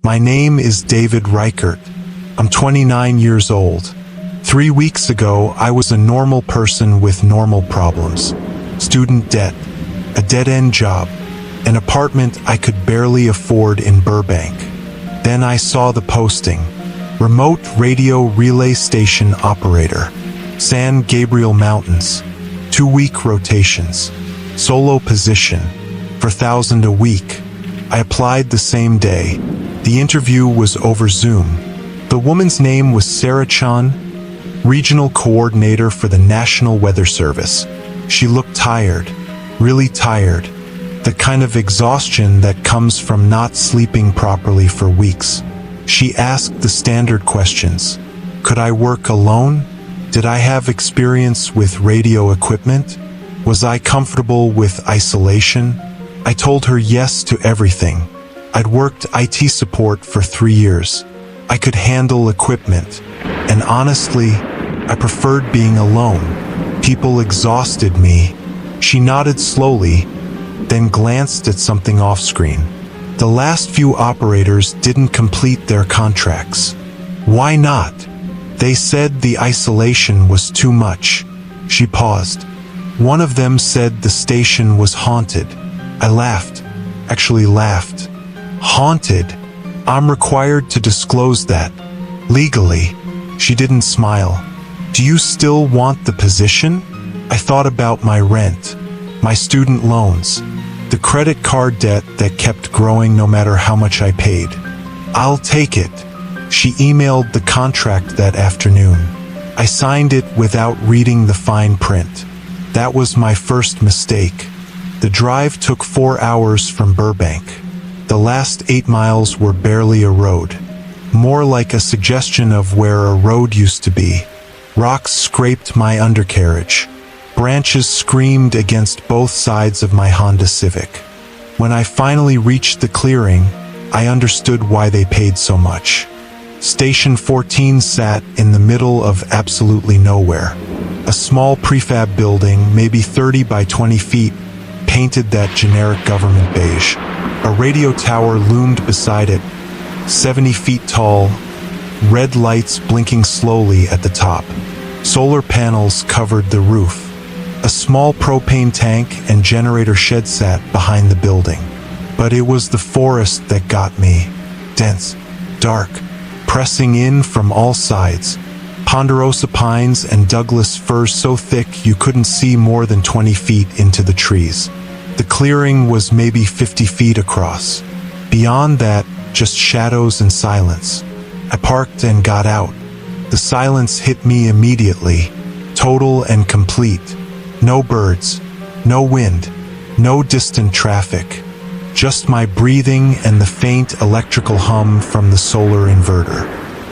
My name is David Reichert. I'm 29 years old. 3 weeks ago, I was a normal person with normal problems. Student debt, a dead-end job, an apartment I could barely afford in Burbank. Then I saw the posting. Remote radio relay station operator. San Gabriel Mountains. 2-week rotations. Solo position. For $1,000 a week. I applied the same day. The interview was over Zoom. The woman's name was Sarah Chan, regional coordinator for the National Weather Service. She looked tired, really tired. The kind of exhaustion that comes from not sleeping properly for weeks. She asked the standard questions. Could I work alone? Did I have experience with radio equipment? Was I comfortable with isolation? I told her yes to everything. I'd worked IT support for 3 years. I could handle equipment. And honestly, I preferred being alone. People exhausted me. She nodded slowly, then glanced at something off-screen. The last few operators didn't complete their contracts. Why not? They said the isolation was too much. She paused. One of them said the station was haunted. I laughed. Actually laughed. Haunted? I'm required to disclose that. Legally. She didn't smile. Do you still want the position? I thought about my rent, my student loans, the credit card debt that kept growing no matter how much I paid. I'll take it. She emailed the contract that afternoon. I signed it without reading the fine print. That was my first mistake. The drive took 4 hours from Burbank. The last 8 miles were barely a road. More like a suggestion of where a road used to be. Rocks scraped my undercarriage. Branches screamed against both sides of my Honda Civic. When I finally reached the clearing, I understood why they paid so much. Station 14 sat in the middle of absolutely nowhere. A small prefab building, maybe 30 by 20 feet, painted that generic government beige. A radio tower loomed beside it, 70 feet tall, red lights blinking slowly at the top. Solar panels covered the roof. A small propane tank and generator shed sat behind the building. But it was the forest that got me. Dense, dark, pressing in from all sides. Ponderosa pines and Douglas firs so thick you couldn't see more than 20 feet into the trees. The clearing was maybe 50 feet across. Beyond that, just shadows and silence. I parked and got out. The silence hit me immediately, total and complete. No birds, no wind, no distant traffic. Just my breathing and the faint electrical hum from the solar inverter.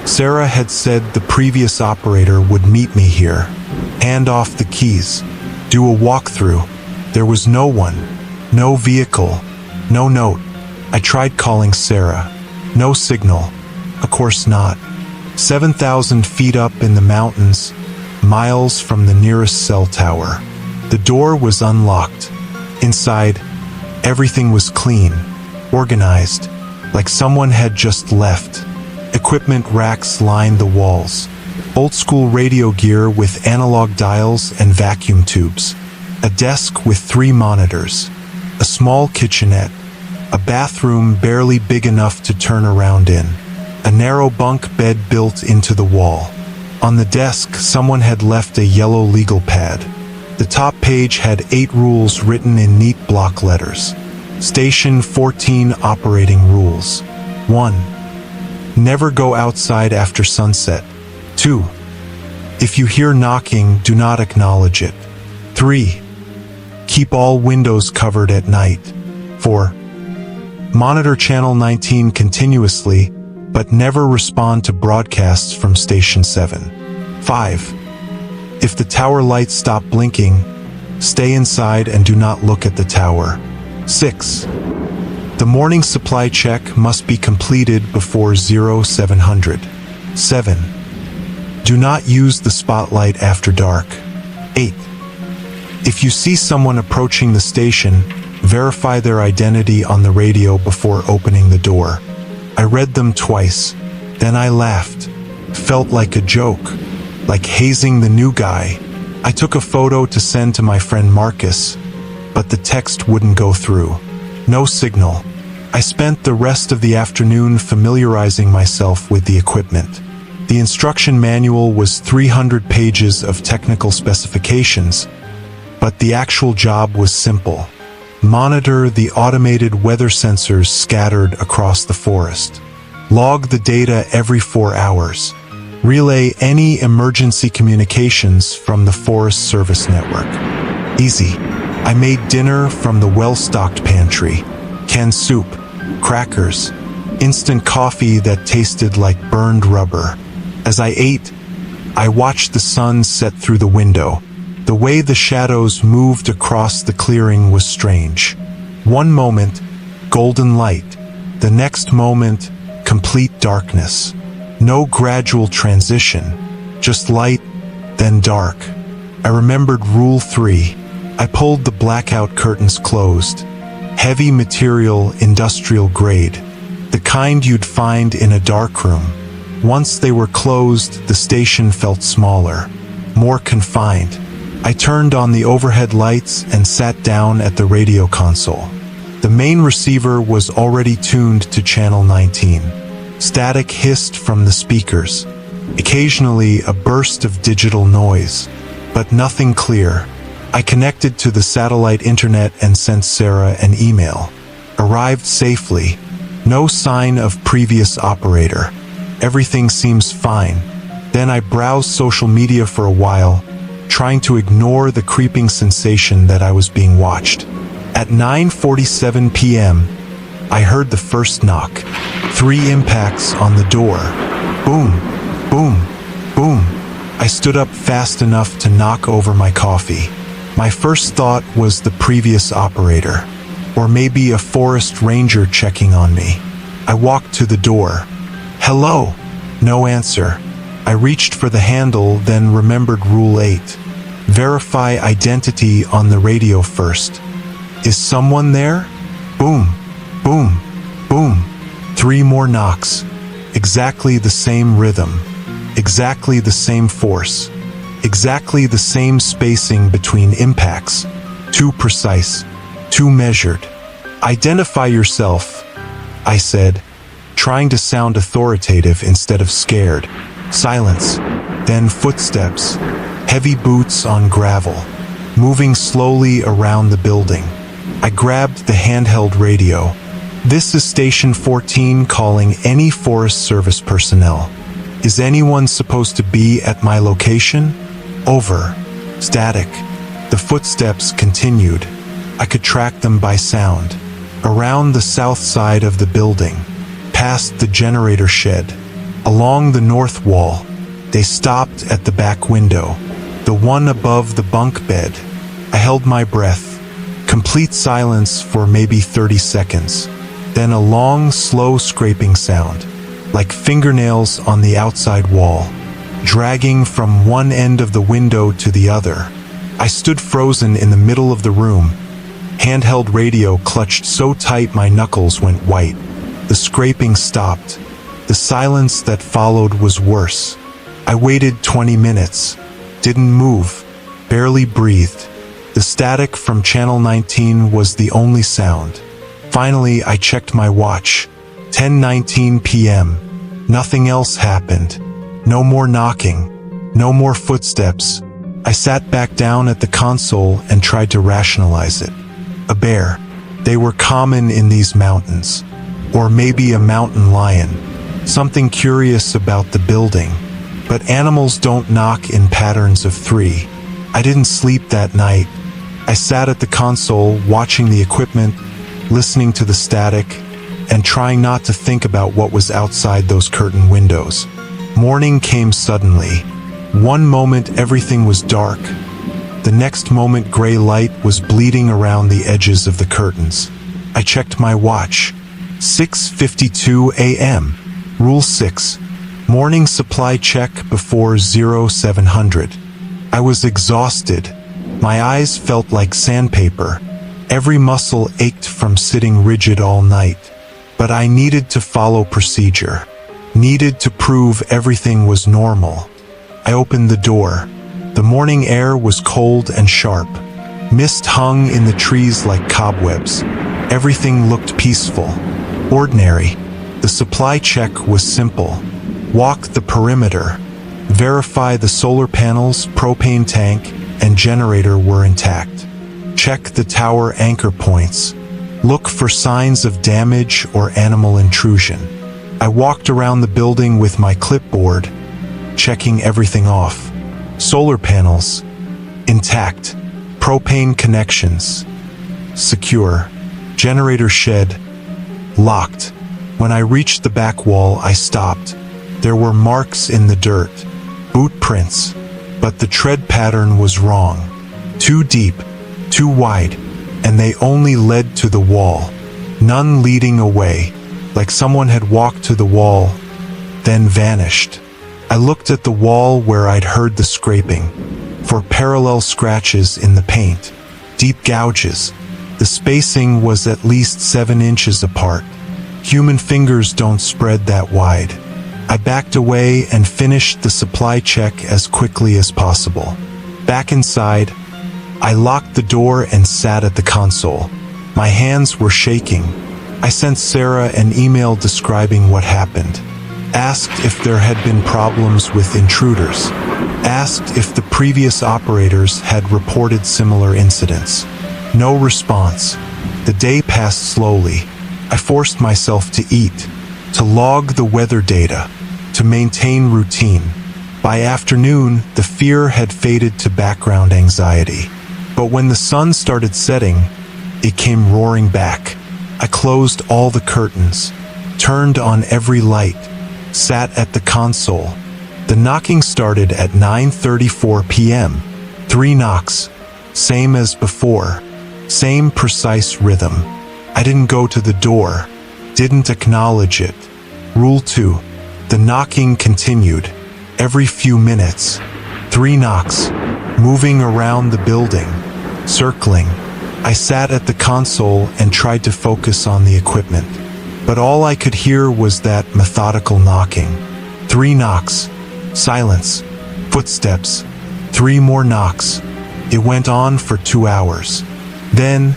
Sarah had said the previous operator would meet me here, hand off the keys, do a walkthrough. There was no one, no vehicle, no note. I tried calling Sarah. No signal. Of course not. 7,000 feet up in the mountains, miles from the nearest cell tower. The door was unlocked. Inside, everything was clean, organized, like someone had just left. Equipment racks lined the walls. Old-school radio gear with analog dials and vacuum tubes. A desk with 3 monitors. A small kitchenette. A bathroom barely big enough to turn around in. A narrow bunk bed built into the wall. On the desk, someone had left a yellow legal pad. The top page had 8 rules written in neat block letters. Station 14 operating rules. 1. Never go outside after sunset. 2. If you hear knocking, do not acknowledge it. 3. Keep all windows covered at night. 4. Monitor channel 19 continuously, but never respond to broadcasts from Station 7. 5. If the tower lights stop blinking, stay inside and do not look at the tower. 6. The morning supply check must be completed before 0700. 7. Do not use the spotlight after dark. 8. If you see someone approaching the station, verify their identity on the radio before opening the door. I read them twice, then I laughed. Felt like a joke, like hazing the new guy. I took a photo to send to my friend Marcus, but the text wouldn't go through. No signal. I spent the rest of the afternoon familiarizing myself with the equipment. The instruction manual was 300 pages of technical specifications, but the actual job was simple. Monitor the automated weather sensors scattered across the forest. Log the data every 4 hours. Relay any emergency communications from the Forest Service network. Easy. I made dinner from the well-stocked pantry. Canned soup, crackers, instant coffee that tasted like burned rubber. As I ate, I watched the sun set through the window. The way the shadows moved across the clearing was strange. One moment, golden light. The next moment, complete darkness. No gradual transition, just light, then dark. I remembered Rule 3. I pulled the blackout curtains closed. Heavy material, industrial grade. The kind you'd find in a dark room. Once they were closed, the station felt smaller, more confined. I turned on the overhead lights and sat down at the radio console. The main receiver was already tuned to channel 19. Static hissed from the speakers. Occasionally a burst of digital noise, but nothing clear. I connected to the satellite internet and sent Sarah an email. Arrived safely. No sign of previous operator. Everything seems fine. Then I browsed social media for a while, trying to ignore the creeping sensation that I was being watched. At 9:47 p.m., I heard the first knock. 3 impacts on the door. Boom, boom, boom. I stood up fast enough to knock over my coffee. My first thought was the previous operator, or maybe a forest ranger checking on me. I walked to the door. Hello? No answer. I reached for the handle, then remembered Rule 8. Verify identity on the radio first. Is someone there? Boom, boom, boom. 3 more knocks. Exactly the same rhythm. Exactly the same force. Exactly the same spacing between impacts. Too precise. Too measured. Identify yourself, I said, trying to sound authoritative instead of scared. Silence. Then footsteps. Heavy boots on gravel. Moving slowly around the building. I grabbed the handheld radio. This is Station 14 calling any Forest Service personnel. Is anyone supposed to be at my location? Over. Static. The footsteps continued. I could track them by sound. Around the south side of the building. Past the generator shed. Along the north wall. They stopped at the back window. The one above the bunk bed. I held my breath. Complete silence for maybe 30 seconds. Then a long, slow scraping sound, like fingernails on the outside wall, dragging from one end of the window to the other. I stood frozen in the middle of the room. Handheld radio clutched so tight my knuckles went white. The scraping stopped. The silence that followed was worse. I waited 20 minutes. Didn't move. Barely breathed. The static from channel 19 was the only sound. Finally, I checked my watch. 10:19 p.m. Nothing else happened. No more knocking. No more footsteps. I sat back down at the console and tried to rationalize it. A bear. They were common in these mountains. Or maybe a mountain lion. Something curious about the building. But animals don't knock in patterns of 3. I didn't sleep that night. I sat at the console, watching the equipment, listening to the static, and trying not to think about what was outside those curtain windows. Morning came suddenly. One moment everything was dark. The next moment gray light was bleeding around the edges of the curtains. I checked my watch. 6:52 a.m. Rule 6. Morning supply check before 0700. I was exhausted. My eyes felt like sandpaper. Every muscle ached from sitting rigid all night. but I needed to follow procedure, needed to prove everything was normal. I opened the door. The morning air was cold and sharp. Mist hung in the trees like cobwebs. Everything looked peaceful, ordinary. The supply check was simple. Walk the perimeter. Verify the solar panels, propane tank, and generator were intact. Check the tower anchor points. Look for signs of damage or animal intrusion. I walked around the building with my clipboard, checking everything off. Solar panels, intact. Propane connections, secure. Generator shed, locked. When I reached the back wall, I stopped. There were marks in the dirt, boot prints, but the tread pattern was wrong. Too deep, too wide, and they only led to the wall. None leading away, like someone had walked to the wall, then vanished. I looked at the wall where I'd heard the scraping, for parallel scratches in the paint, deep gouges. The spacing was at least 7 inches apart. Human fingers don't spread that wide. I backed away and finished the supply check as quickly as possible. Back inside, I locked the door and sat at the console. My hands were shaking. I sent Sarah an email describing what happened. Asked if there had been problems with intruders. Asked if the previous operators had reported similar incidents. No response. The day passed slowly. I forced myself to eat, to log the weather data, to maintain routine. By afternoon, the fear had faded to background anxiety. But when the sun started setting, it came roaring back. I closed all the curtains, turned on every light, sat at the console. The knocking started at 9:34 p.m. 3 knocks, same as before, same precise rhythm. I didn't go to the door, didn't acknowledge it. Rule 2. The knocking continued. Every few minutes. 3 knocks, moving around the building, circling. I sat at the console and tried to focus on the equipment. But all I could hear was that methodical knocking. 3 knocks. Silence. Footsteps. 3 more knocks. It went on for 2 hours. Then,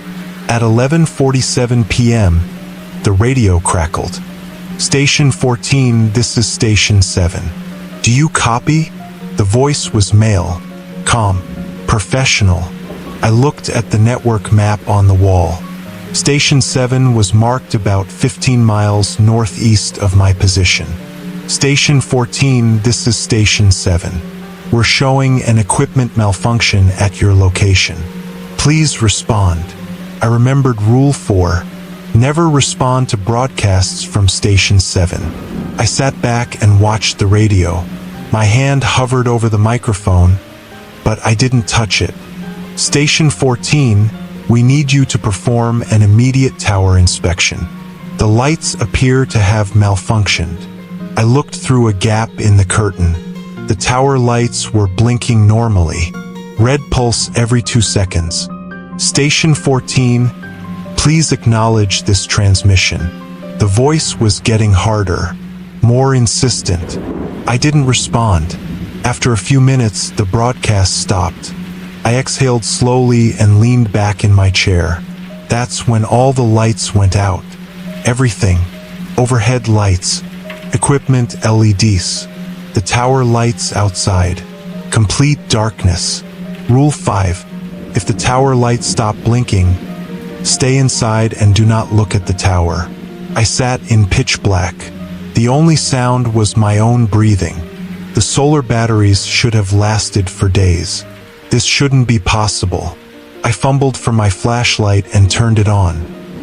at 11:47 p.m., the radio crackled. Station 14, this is Station 7. Do you copy? The voice was male, calm, professional. I looked at the network map on the wall. Station 7 was marked about 15 miles northeast of my position. Station 14, this is Station 7. We're showing an equipment malfunction at your location. Please respond. I remembered Rule 4. Never respond to broadcasts from Station 7. I sat back and watched the radio. My hand hovered over the microphone, but I didn't touch it. Station 14, we need you to perform an immediate tower inspection. The lights appear to have malfunctioned. I looked through a gap in the curtain. The tower lights were blinking normally. Red pulse every 2 seconds. Station 14, please acknowledge this transmission. The voice was getting harder, more insistent. I didn't respond. After a few minutes, the broadcast stopped. I exhaled slowly and leaned back in my chair. That's when all the lights went out. Everything. Overhead lights. Equipment LEDs. The tower lights outside. Complete darkness. Rule 5. If the tower lights stop blinking, stay inside and do not look at the tower. I sat in pitch black. The only sound was my own breathing. The solar batteries should have lasted for days. This shouldn't be possible. I fumbled for my flashlight and turned it on.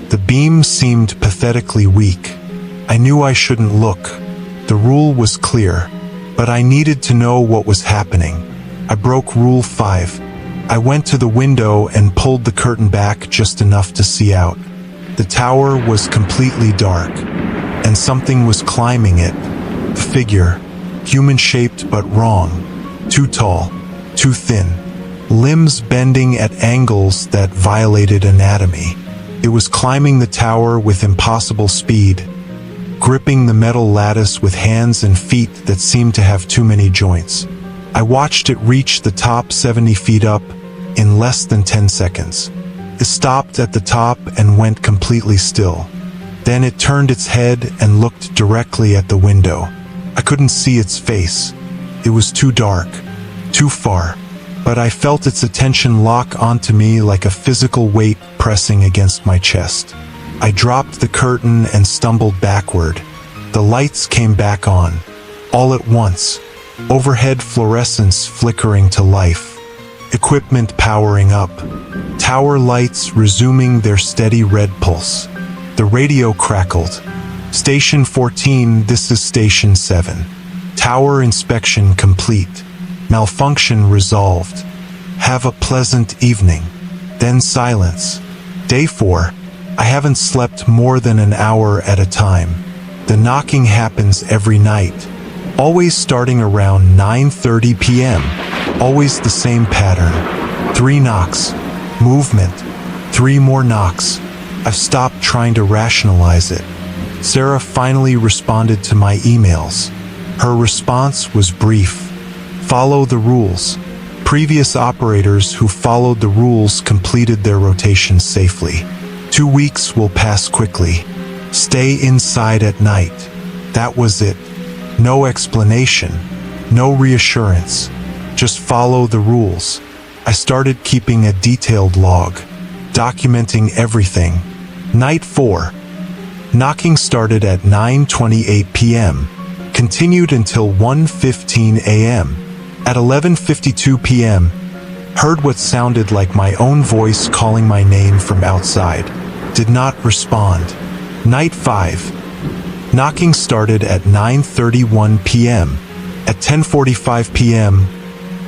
The beam seemed pathetically weak. I knew I shouldn't look. The rule was clear, but I needed to know what was happening. I broke Rule 5. I went to the window and pulled the curtain back just enough to see out. The tower was completely dark, and something was climbing it. A figure, human-shaped but wrong. Too tall, too thin. Limbs bending at angles that violated anatomy. It was climbing the tower with impossible speed, gripping the metal lattice with hands and feet that seemed to have too many joints. I watched it reach the top 70 feet up in less than 10 seconds. It stopped at the top and went completely still. Then it turned its head and looked directly at the window. I couldn't see its face. It was too dark, too far. But I felt its attention lock onto me like a physical weight pressing against my chest. I dropped the curtain and stumbled backward. The lights came back on, all at once. Overhead fluorescence flickering to life. Equipment powering up. Tower lights resuming their steady red pulse. The radio crackled. Station 14, this is Station 7. Tower inspection complete. Malfunction resolved. Have a pleasant evening. Then silence. Day 4. I haven't slept more than an hour at a time. The knocking happens every night. Always starting around 9:30 p.m. Always the same pattern. 3 knocks. Movement. 3 more knocks. I've stopped trying to rationalize it. Sarah finally responded to my emails. Her response was brief. Follow the rules. Previous operators who followed the rules completed their rotations safely. 2 weeks will pass quickly. Stay inside at night. That was it. No explanation. No reassurance. Just follow the rules. I started keeping a detailed log, documenting everything. Night 4. Knocking started at 9:28 p.m. Continued until 1:15 a.m. At 11:52 p.m., heard what sounded like my own voice calling my name from outside. Did not respond. Night 5. Knocking started at 9:31 p.m. At 10:45 p.m.,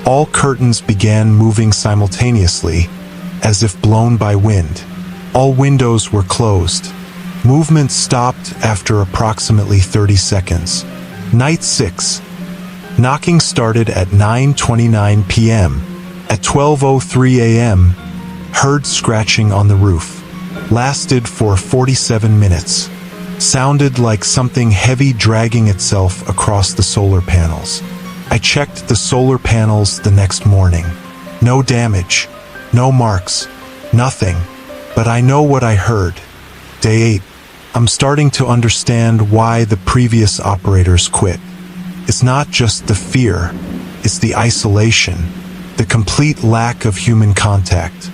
all curtains began moving simultaneously, as if blown by wind. All windows were closed. Movement stopped after approximately 30 seconds. Night 6. Knocking started at 9:29 p.m. At 12:03 a.m., heard scratching on the roof. Lasted for 47 minutes. Sounded like something heavy dragging itself across the solar panels. I checked the solar panels the next morning. No damage. No marks. Nothing. But I know what I heard. Day 8. I'm starting to understand why the previous operators quit. It's not just the fear, it's the isolation, the complete lack of human contact,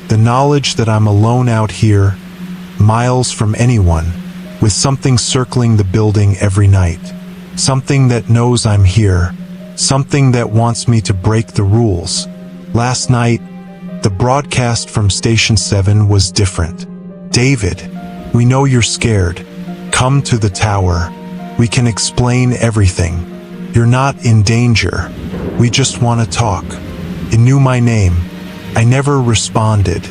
the knowledge that I'm alone out here, miles from anyone, with something circling the building every night, something that knows I'm here, something that wants me to break the rules. Last night, the broadcast from Station 7 was different. David, we know you're scared. Come to the tower. We can explain everything. You're not in danger. We just want to talk. It knew my name. I never responded.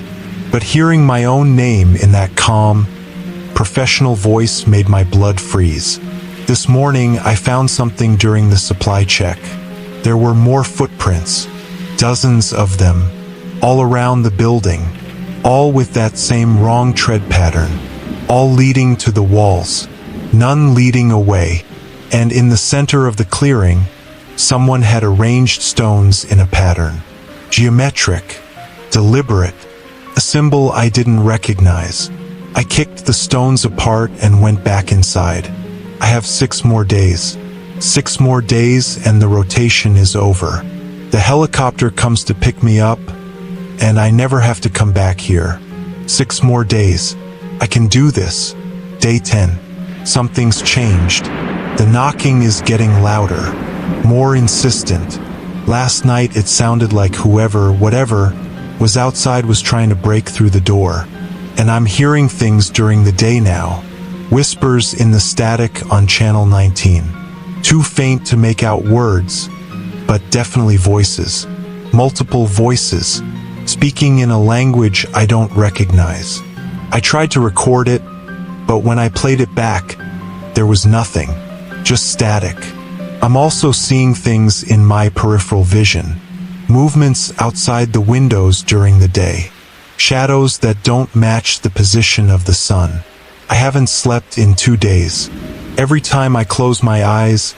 But hearing my own name in that calm, professional voice made my blood freeze. This morning, I found something during the supply check. There were more footprints. Dozens of them. All around the building. All with that same wrong tread pattern. All leading to the walls. None leading away. And in the center of the clearing, someone had arranged stones in a pattern. Geometric, deliberate, a symbol I didn't recognize. I kicked the stones apart and went back inside. I have 6 more days. 6 more days and the rotation is over. The helicopter comes to pick me up, and I never have to come back here. 6 more days. I can do this. Day 10. Something's changed. The knocking is getting louder, more insistent. Last night it sounded like whatever, was outside was trying to break through the door. And I'm hearing things during the day now. Whispers in the static on Channel 19. Too faint to make out words, but definitely voices. Multiple voices, speaking in a language I don't recognize. I tried to record it, but when I played it back, there was nothing. Just static. I'm also seeing things in my peripheral vision. Movements outside the windows during the day. Shadows that don't match the position of the sun. I haven't slept in 2 days. Every time I close my eyes,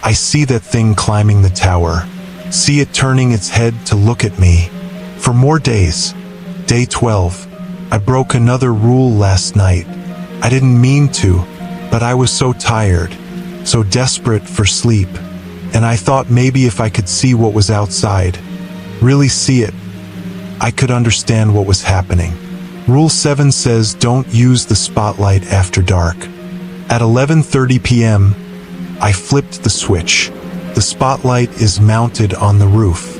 I see that thing climbing the tower. See it turning its head to look at me. For more days. Day 12. I broke another rule last night. I didn't mean to, but I was so tired, so desperate for sleep, and I thought maybe if I could see what was outside, really see it, I could understand what was happening. Rule 7 says don't use the spotlight after dark. At 11:30 p.m., I flipped the switch. The spotlight is mounted on the roof.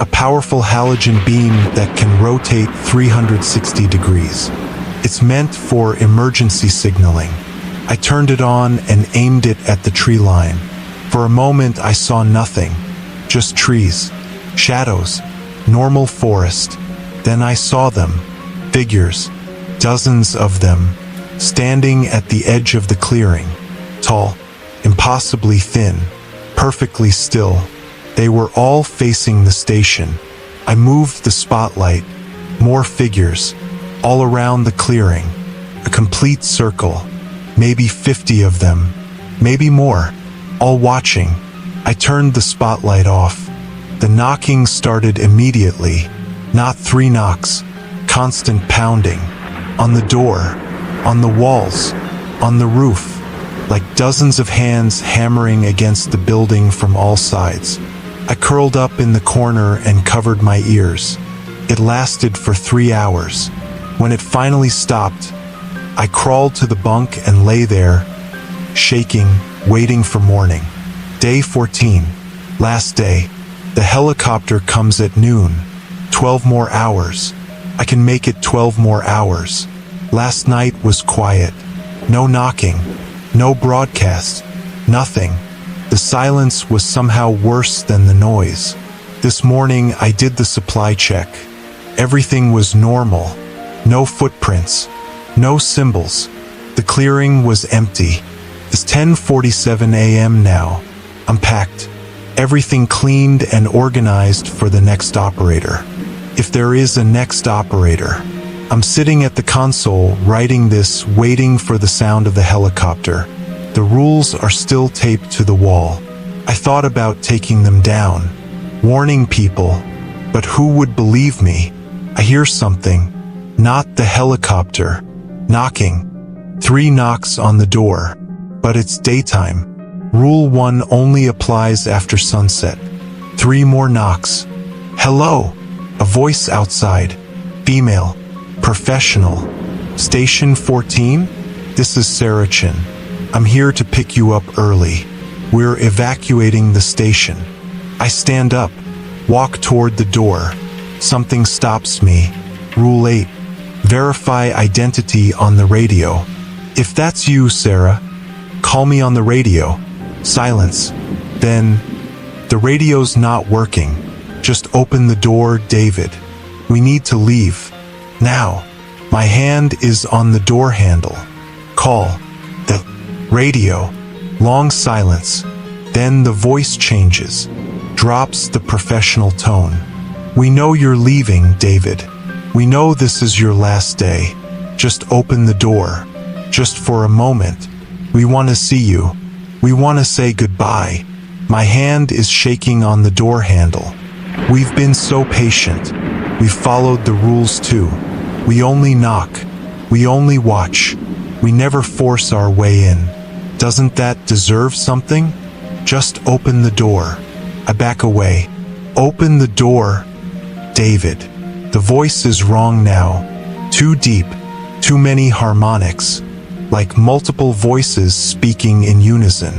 A powerful halogen beam that can rotate 360 degrees. It's meant for emergency signaling. I turned it on and aimed it at the tree line. For a moment I saw nothing, just trees, shadows, normal forest. Then I saw them, figures, dozens of them, standing at the edge of the clearing, tall, impossibly thin, perfectly still. They were all facing the station. I moved the spotlight, more figures, all around the clearing, a complete circle, maybe 50 of them, maybe more, all watching. I turned the spotlight off. The knocking started immediately, not 3 knocks, constant pounding, on the door, on the walls, on the roof, like dozens of hands hammering against the building from all sides. I curled up in the corner and covered my ears. It lasted for 3 hours. When it finally stopped, I crawled to the bunk and lay there, shaking, waiting for morning. Day 14. Last day. The helicopter comes at noon. 12 more hours. I can make it 12 more hours. Last night was quiet. No knocking. No broadcast. Nothing. The silence was somehow worse than the noise. This morning I did the supply check. Everything was normal. No footprints. No symbols. The clearing was empty. It's 10:47 a.m. now. I'm packed. Everything cleaned and organized for the next operator. If there is a next operator. I'm sitting at the console, writing this, waiting for the sound of the helicopter. The rules are still taped to the wall. I thought about taking them down, warning people, but who would believe me? I hear something, not the helicopter, knocking. 3 knocks on the door, but it's daytime. Rule 1 only applies after sunset. 3 more knocks. Hello, a voice outside, female, professional. Station 14? This is Reichert. I'm here to pick you up early. We're evacuating the station. I stand up, walk toward the door. Something stops me. Rule 8. Verify identity on the radio. If that's you, Sarah, call me on the radio. Silence. Then, the radio's not working. Just open the door, David. We need to leave. Now. My hand is on the door handle. Call. The radio. Long silence. Then the voice changes. Drops the professional tone. We know you're leaving, David. We know this is your last day. Just open the door. Just for a moment. We want to see you. We want to say goodbye. My hand is shaking on the door handle. We've been so patient. We've followed the rules too. We only knock. We only watch. We never force our way in. Doesn't that deserve something? Just open the door. I back away. Open the door, David. The voice is wrong now. Too deep. Too many harmonics. Like multiple voices speaking in unison.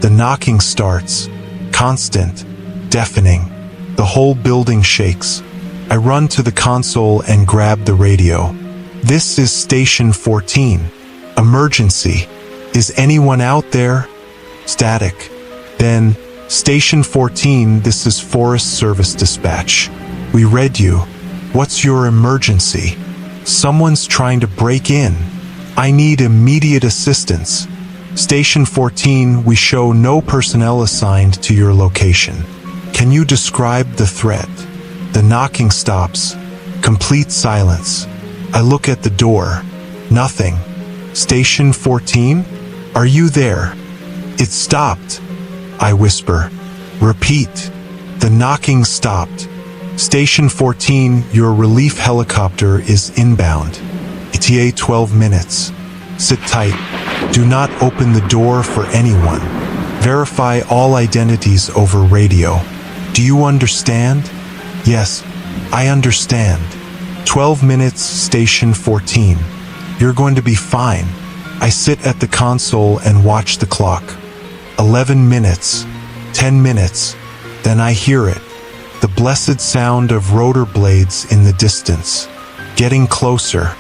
The knocking starts. Constant. Deafening. The whole building shakes. I run to the console and grab the radio. This is Station 14. Emergency. Is anyone out there? Static. Then, Station 14, this is Forest Service Dispatch. We read you. What's your emergency? Someone's trying to break in. I need immediate assistance. Station 14, we show no personnel assigned to your location. Can you describe the threat? The knocking stops. Complete silence. I look at the door. Nothing. Station 14? Are you there? It stopped. I whisper. Repeat. The knocking stopped. Station 14, your relief helicopter is inbound. ETA 12 minutes. Sit tight. Do not open the door for anyone. Verify all identities over radio. Do you understand? Yes, I understand. 12 minutes, Station 14. You're going to be fine. I sit at the console and watch the clock. 11 minutes. 10 minutes. Then I hear it. The blessed sound of rotor blades in the distance. Getting closer.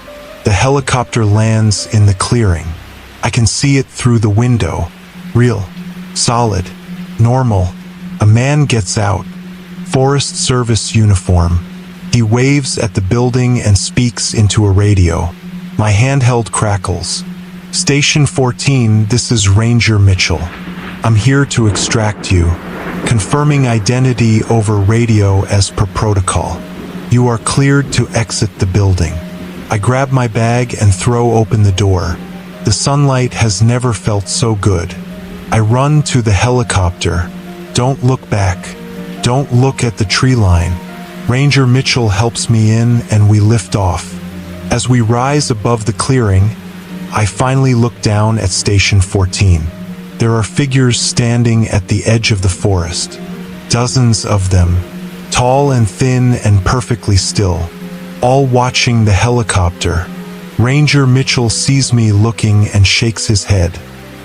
The helicopter lands in the clearing. I can see it through the window. Real. Solid. Normal. A man gets out. Forest Service uniform. He waves at the building and speaks into a radio. My handheld crackles. Station 14, this is Ranger Mitchell. I'm here to extract you. Confirming identity over radio as per protocol. You are cleared to exit the building. I grab my bag and throw open the door. The sunlight has never felt so good. I run to the helicopter. Don't look back. Don't look at the tree line. Ranger Mitchell helps me in and we lift off. As we rise above the clearing, I finally look down at Station 14. There are figures standing at the edge of the forest. Dozens of them, tall and thin and perfectly still, all watching the helicopter. Ranger Mitchell sees me looking and shakes his head.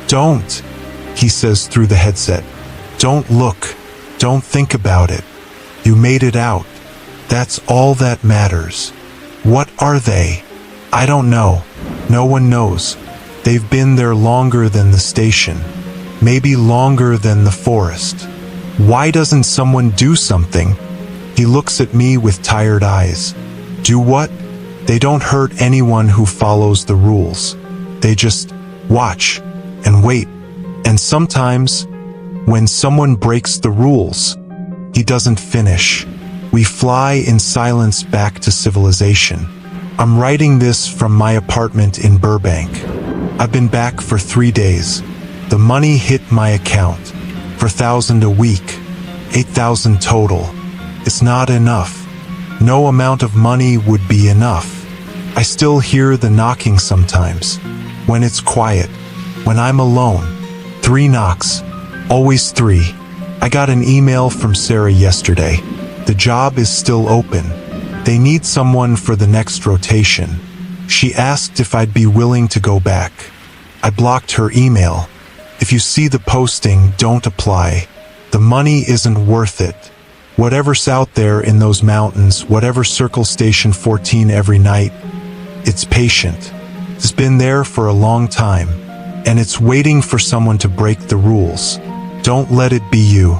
Don't, he says through the headset. Don't look. Don't think about it. You made it out. That's all that matters. What are they? I don't know. No one knows. They've been there longer than the station. Maybe longer than the forest. Why doesn't someone do something? He looks at me with tired eyes. Do what? They don't hurt anyone who follows the rules. They just watch and wait. And sometimes, when someone breaks the rules, he doesn't finish. We fly in silence back to civilization. I'm writing this from my apartment in Burbank. I've been back for 3 days. The money hit my account. $4,000 a week. $8,000 total. It's not enough. No amount of money would be enough. I still hear the knocking sometimes. When it's quiet. When I'm alone. 3 knocks. Always 3. I got an email from Sarah yesterday. The job is still open. They need someone for the next rotation. She asked if I'd be willing to go back. I blocked her email. If you see the posting, don't apply. The money isn't worth it. Whatever's out there in those mountains, whatever circles Station 14 every night, it's patient. It's been there for a long time, and it's waiting for someone to break the rules. Don't let it be you.